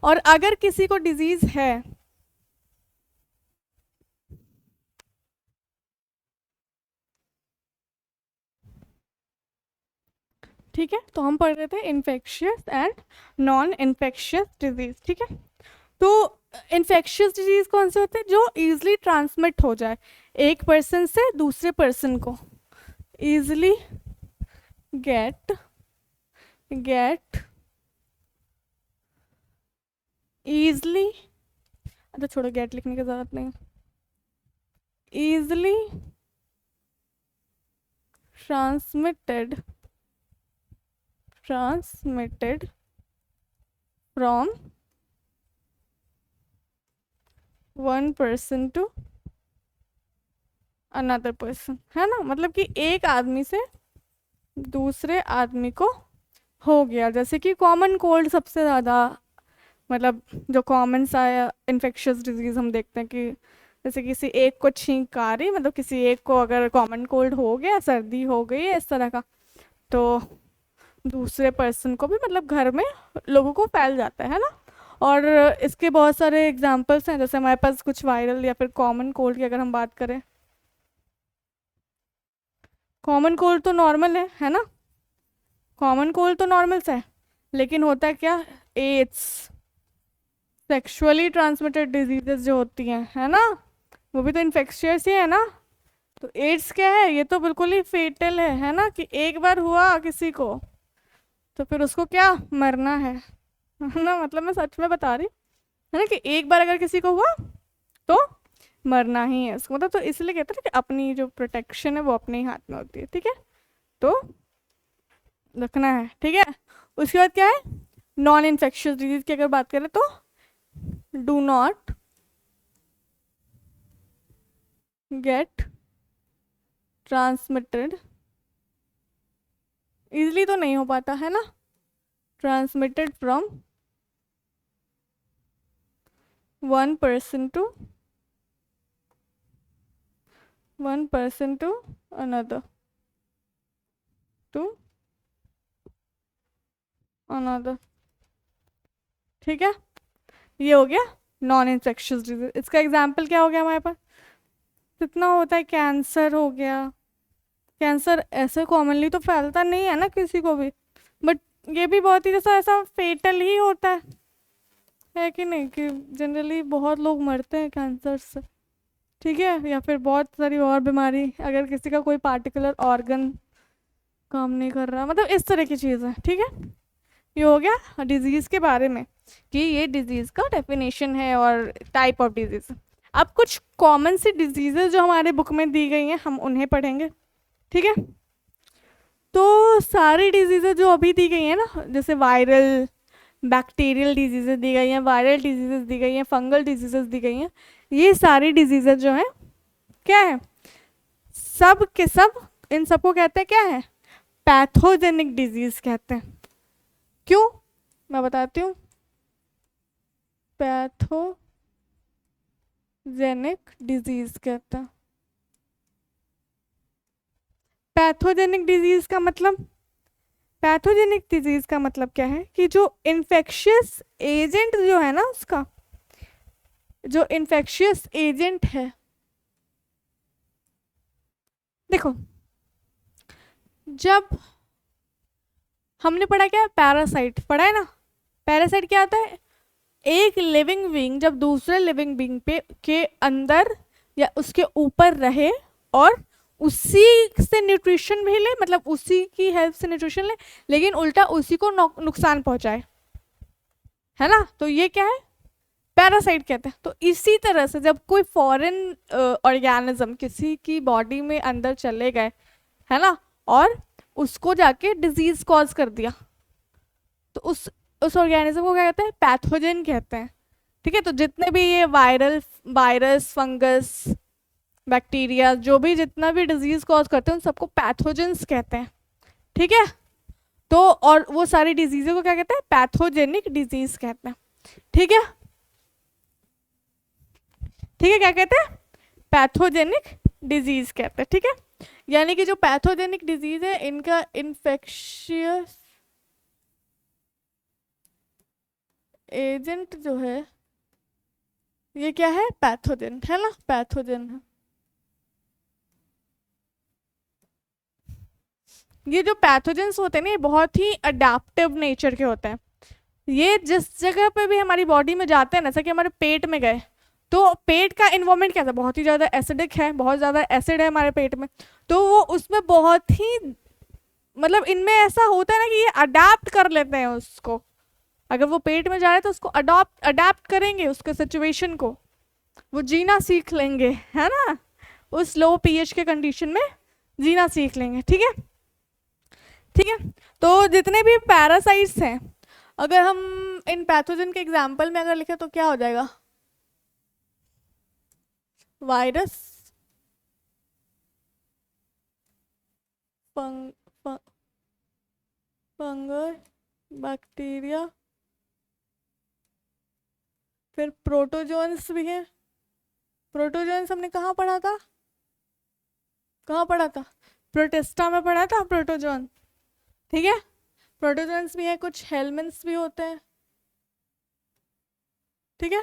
और अगर किसी को डिजीज है, ठीक है, तो हम पढ़ रहे थे infectious and non infectious disease. ठीक है। तो इन्फेक्शियस डिजीज कौन से होते हैं? जो इजिली ट्रांसमिट हो जाए एक पर्सन से दूसरे पर्सन को, इजिली गेट गेट इजली, अच्छा छोड़ो, गेट लिखने की जरूरत नहीं, easily transmitted transmitted from one person to another person, है ना। मतलब कि एक आदमी से दूसरे आदमी को हो गया। जैसे कि कॉमन कोल्ड सबसे ज़्यादा, मतलब जो कॉमन सा इन्फेक्शियस डिजीज हम देखते हैं कि जैसे किसी एक को छींक आ रही, मतलब किसी एक को अगर कॉमन कोल्ड हो गया, सर्दी हो गई है इस तरह का, तो दूसरे पर्सन को भी, मतलब घर में लोगों को फैल जाता है ना। और इसके बहुत सारे एग्जांपल्स हैं, जैसे हमारे पास कुछ वायरल या फिर कॉमन कोल्ड की अगर हम बात करें, कॉमन कोल्ड तो नॉर्मल है ना, कॉमन कोल्ड तो नॉर्मल सा है, लेकिन होता है क्या, एड्स, सेक्सुअली ट्रांसमिटेड डिजीजेस जो होती हैं, है ना, वो भी तो इन्फेक्शियस ही है ना। तो एड्स क्या है, ये तो बिल्कुल ही फेटल है ना, कि एक बार हुआ किसी को तो फिर उसको क्या मरना है ना, मतलब मैं सच में बता रही है ना, कि एक बार अगर किसी को हुआ तो मरना ही है उसको, मतलब तो इसलिए कहते हैं कि अपनी जो प्रोटेक्शन है वो अपने ही हाथ में होती है, ठीक है, तो रखना है, ठीक है। उसके बाद क्या है, नॉन इन्फेक्शियस डिजीज की अगर बात करें तो do not get transmitted, easily तो नहीं हो पाता है ना, transmitted from one person to another to another, ठीक है। ये हो गया नॉन इन्फेक्शियस डिजीज। इसका एग्जाम्पल क्या हो गया हमारे पास, कितना होता है, कैंसर हो गया। कैंसर ऐसे कॉमनली तो फैलता नहीं है ना किसी को भी, बट ये भी बहुत ही जैसा ऐसा फेटल ही होता है कि नहीं, कि जनरली बहुत लोग मरते हैं कैंसर से, ठीक है, या फिर बहुत सारी और बीमारी, अगर किसी का कोई पार्टिकुलर ऑर्गन काम नहीं कर रहा, मतलब इस तरह की चीज़ है, ठीक है। ये हो गया डिजीज़ के बारे में, कि ये डिजीज़ का डेफिनेशन है और टाइप ऑफ डिजीज़। अब कुछ कॉमन सी डिजीज़ेज जो हमारे बुक में दी गई हैं हम उन्हें पढ़ेंगे, ठीक है। तो सारी डिजीज़ेज जो अभी दी गई हैं ना, जैसे वायरल बैक्टीरियल डिजीज़ेज दी गई हैं, वायरल डिजीज़ेज दी गई हैं, फंगल डिजीज़ेज दी गई हैं, ये सारी डिजीज़ेज जो हैं क्या है, सब के सब, इन सबको कहते हैं क्या है, पैथोजेनिक डिजीज़ कहते हैं। क्यों, मैं बताती हूँ। पैथोजेनिक डिजीज़ कहते हैं। पैथोजेनिक डिजीज़ का मतलब, पैथोजेनिक डिजीज़ का मतलब क्या है, कि जो इन्फेक्शियस एजेंट जो है ना, उसका जो इन्फेक्शियस एजेंट है, देखो जब हमने पढ़ा क्या, पैरासाइट पढ़ा है ना, पैरासाइट क्या आता है, एक लिविंग बीइंग जब दूसरे लिविंग बीइंग पे के अंदर या उसके ऊपर रहे और उसी से न्यूट्रिशन भी ले, मतलब उसी की हेल्प से न्यूट्रिशन ले, लेकिन उल्टा उसी को नुकसान पहुंचाए, है ना, तो ये क्या है, पैरासाइट कहते हैं। तो इसी तरह से जब कोई फॉरेन ऑर्गेनिज्म किसी की बॉडी में अंदर चले गए, है ना, और उसको जाके डिजीज कॉज कर दिया, तो उस ऑर्गेनिज्म को क्या कहते हैं, पैथोजन कहते हैं, ठीक है। तो जितने भी ये वायरस, फंगस, बैक्टीरिया, जो भी जितना भी डिजीज कॉज करते हैं उन सबको पैथोजेंस कहते हैं, ठीक है। तो और वो सारी डिजीज़ों को क्या कहते हैं, पैथोजेनिक डिजीज कहते हैं, ठीक है, ठीक है, क्या कहते हैं, पैथोजेनिक डिजीज कहते हैं, ठीक है। यानी कि जो पैथोजेनिक डिजीज है इनका इन्फेक्शियस एजेंट जो है ये क्या है, पैथोजन है ना, पैथोजन है। ये जो पैथोजेंस होते हैं ना, ये बहुत ही अडेप्टिव नेचर के होते हैं। ये जिस जगह पे भी हमारी बॉडी में जाते हैं, जैसा कि हमारे पेट में गए, तो पेट का इन्वायरमेंट कैसा, बहुत ही ज़्यादा एसिडिक है, बहुत ज़्यादा एसिड है हमारे पेट में, तो वो उसमें बहुत ही, मतलब इनमें ऐसा होता है ना कि ये अडेप्ट कर लेते हैं उसको, अगर वो पेट में जा रहे हैं तो उसको अडेप्ट करेंगे, उसके सिचुएशन को वो जीना सीख लेंगे, है ना, उस लो पीएच के कंडीशन में जीना सीख लेंगे, ठीक है, ठीक है। तो जितने भी पैरासाइट्स हैं, अगर हम इन पैथोजन के एग्जाम्पल में अगर लिखे तो क्या हो जाएगा, वायरस, फंगस, बैक्टीरिया, फिर प्रोटोजोन्स भी हैं। प्रोटोजोन्स हमने कहाँ पढ़ा था, कहाँ पढ़ा था, प्रोटेस्टा में पढ़ा था प्रोटोजोन, ठीक है। प्रोटोजोन्स भी हैं, कुछ हेलमेंट्स भी होते हैं, ठीक है।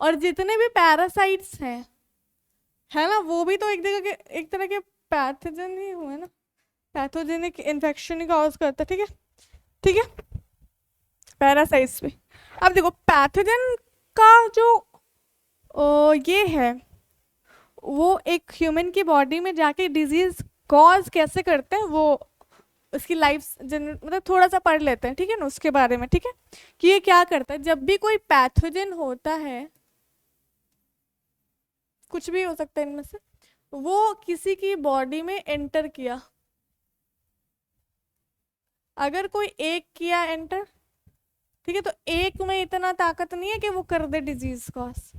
और जितने भी पैरासाइट्स हैं, है ना, वो भी तो एक तरह के पैथोजन ही हुए ना, पैथोजेनिक इन्फेक्शन ही कॉज करता है, ठीक है, ठीक है। पैरासाइट्स भी। अब देखो पैथोजन का जो ये है वो एक ह्यूमन की बॉडी में जाके डिजीज कॉज कैसे करते हैं, वो उसकी लाइफ मतलब थोड़ा सा पढ़ लेते हैं, ठीक है ना, उसके बारे में, ठीक है। कि ये क्या करता है, जब भी कोई पैथोजन होता है, कुछ भी हो सकता है इनमें से, वो किसी की बॉडी में एंटर किया, अगर कोई एक किया एंटर, ठीक है, तो एक में इतना ताकत नहीं है कि वो कर दे डिजीज कॉज।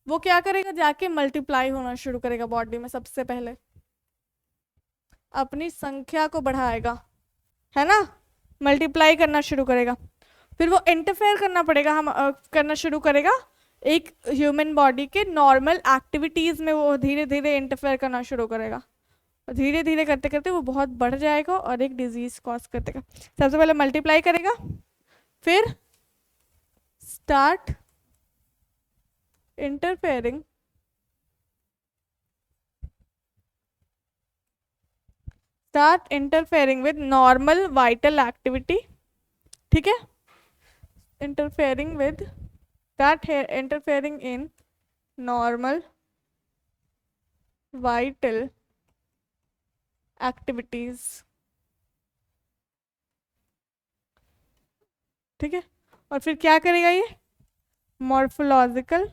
वो क्या करेगा, जाके मल्टीप्लाई होना शुरू करेगा बॉडी में, सबसे पहले अपनी संख्या को बढ़ाएगा, है ना, मल्टीप्लाई करना शुरू करेगा। फिर वो इंटरफेयर करना पड़ेगा, हम करना शुरू करेगा एक ह्यूमन बॉडी के नॉर्मल एक्टिविटीज में, वो धीरे धीरे इंटरफेयर करना शुरू करेगा, धीरे धीरे करते करते वो बहुत बढ़ जाएगा और एक डिजीज कॉज कर देगा। सबसे पहले मल्टीप्लाई करेगा, फिर start interfering with normal vital activity, ठीक है, interfering with that interfering in normal vital activities, ठीक है। और फिर क्या करेगा ये, मॉर्फोलॉजिकल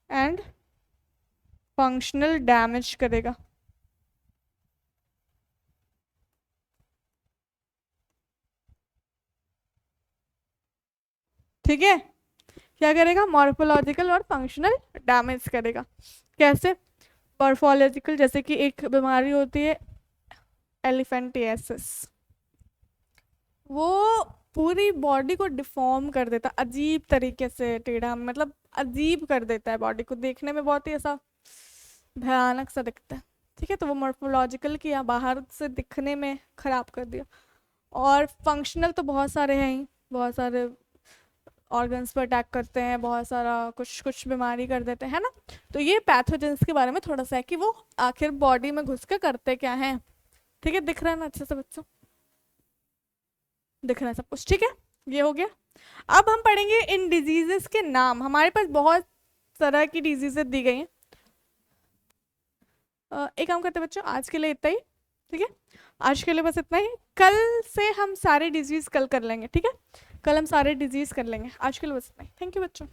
एंड फंक्शनल डैमेज करेगा, ठीक है। क्या करेगा, मॉर्फोलॉजिकल और फंक्शनल डैमेज करेगा। कैसे, मॉर्फोलॉजिकल जैसे कि एक बीमारी होती है एलिफेंटियासिस, वो पूरी बॉडी को डिफॉर्म कर देता, अजीब तरीके से टेढ़ा, मतलब अजीब कर देता है बॉडी को, देखने में बहुत ही ऐसा भयानक सा दिखता है, ठीक है। तो वो मॉर्फोलॉजिकल किया, बाहर से दिखने में खराब कर दिया। और फंक्शनल तो बहुत सारे हैं ही, बहुत सारे ऑर्गन्स पर अटैक करते हैं, बहुत सारा कुछ कुछ बीमारी कर देते हैं ना। तो ये पैथोजेंस के बारे में थोड़ा सा है कि वो आखिर बॉडी में घुस के करते क्या हैं, ठीक है। दिख रहा है ना अच्छे से बच्चों, दिख रहा है सब कुछ, ठीक है। ये हो गया। अब हम पढ़ेंगे इन डिजीजेस के नाम। हमारे पास बहुत तरह की डिजीजेस दी गई हैं। एक काम करते हैं बच्चों, आज के लिए इतना ही, ठीक है। आज के लिए बस इतना ही, कल से हम सारे डिजीज कल कर लेंगे, ठीक है। कल हम सारे डिजीज कर लेंगे, आज के लिए बस इतना ही। थैंक यू बच्चों।